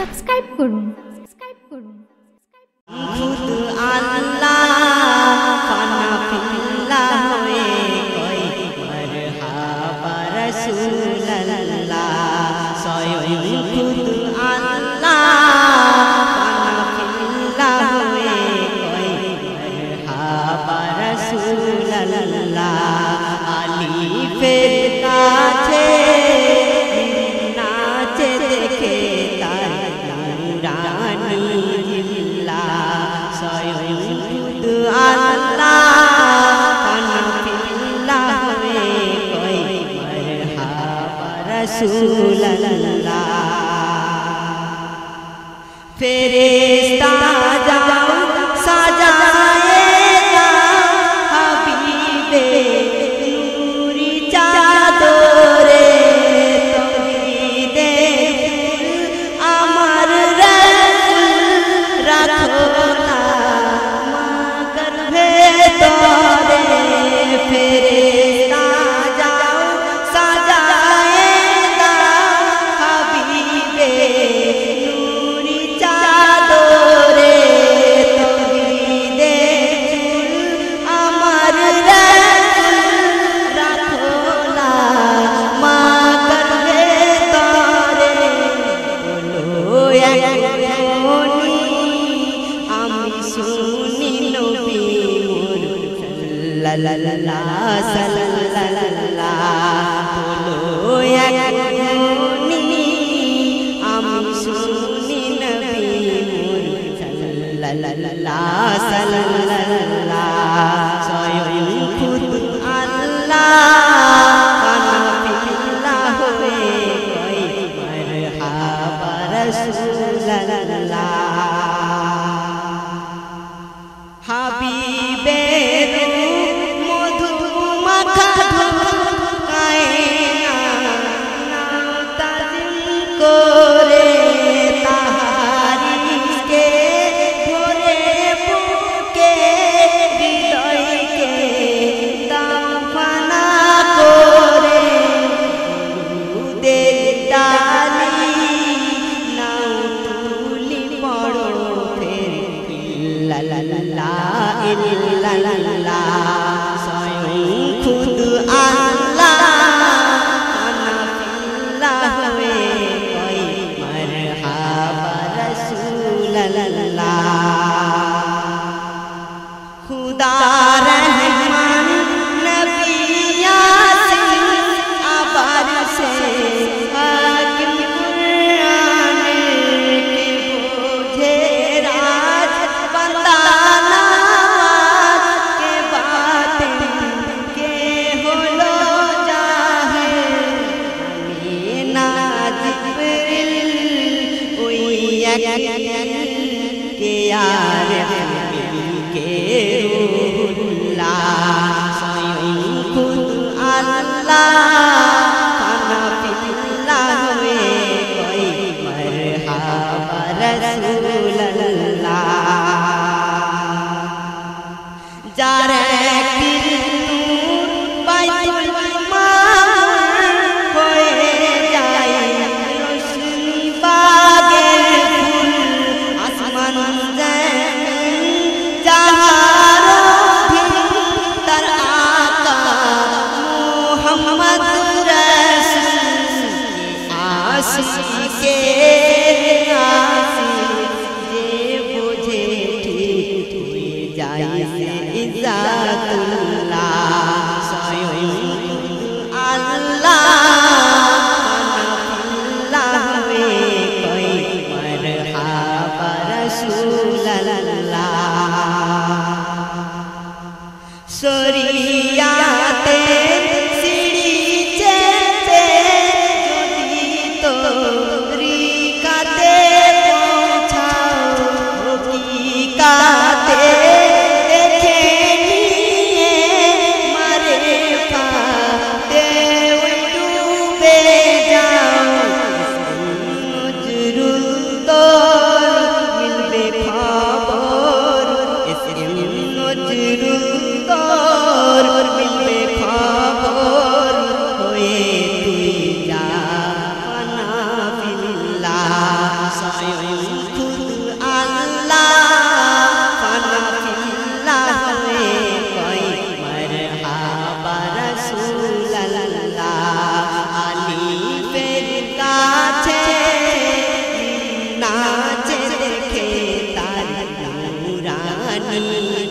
Subscribe করুন। খুদ আল্লাহ ফানা ফিল্লাহ হয়ে কই মারহাবা রাসূলুল্লাহ স্বয়ং খুদ আল্লাহ ফানা ফিল্লাহ হয়ে কই মারহাবা রাসূলুল্লাহ আলিফের কাছে নাচে দেখে তার নূরানি জিল্লা স্বয়ং খুদ আল্লাহ ফানা ফিল্লাহ হয়ে কই মারহাবা রাসূলুল্লাহ ফেরেশতা যাও সাজায়েগা হাবিবে নূরি চাদরে তৌহিদে আমার রাসূল রাখো না মাগর ভেতরে ফেরেশতা যাও সাজায়েগা হাবিবে নূরি চাদরে তৌহিদে আমার রাসূল রাখো না মাগর ভেতরে বলো একজনই আমি শুনি নবী মোর সাল্লাল্লাহ সাল্লাল্লাহ বলো একজনই আমি শুনি নবী মোর সাল্লাল্লাহ সাল্লাল্লাহ স্বয়ং খুদ আল্লাহ ফানা ফিল্লাহ হয়ে কই মারহাবা রাসূলুল্লাহ হাবিবের মধু মাখা ধুকায় না তাজিম করে তাহারিকে ভরে বুকে হৃদয়কে দাফনা করে দুধের ডালি নাও তুলি পড়ো ফের ইল্লাল্লাহ ইল্লাল্লাহ স্বয়ং খুদ আল্লাহ ফানা ফিল্লাহ হয়ে কই মারহাবা রাসূলুল্লাহ খুদা রহমান নবী ইয়াসিন আবার সে হাকিম কুরআনের কে বোঝে রাজ বান্দানাজ কে বাতেন কে হলো জাহির আমিনা জিবরিল ওই একদিন কে আর কে রুহুল্লাহ স্বয়ং খুদ আল্লাহ ফানা ফিল্লাহ হয়ে কই মারহাবা রাসূলুল্লাহ যার একদিন নূর বাইতুল মামুর হয়ে যায় রোশনি বাগের ফুল আসমান জমিন জাহান স্বয়ং খুদ আল্লাহ ফানা ফিল্লাহ হয়ে কয় মারহাবা রাসূলুল্লাহ আলিফের কাছে নাচে দেখে তার নূরানি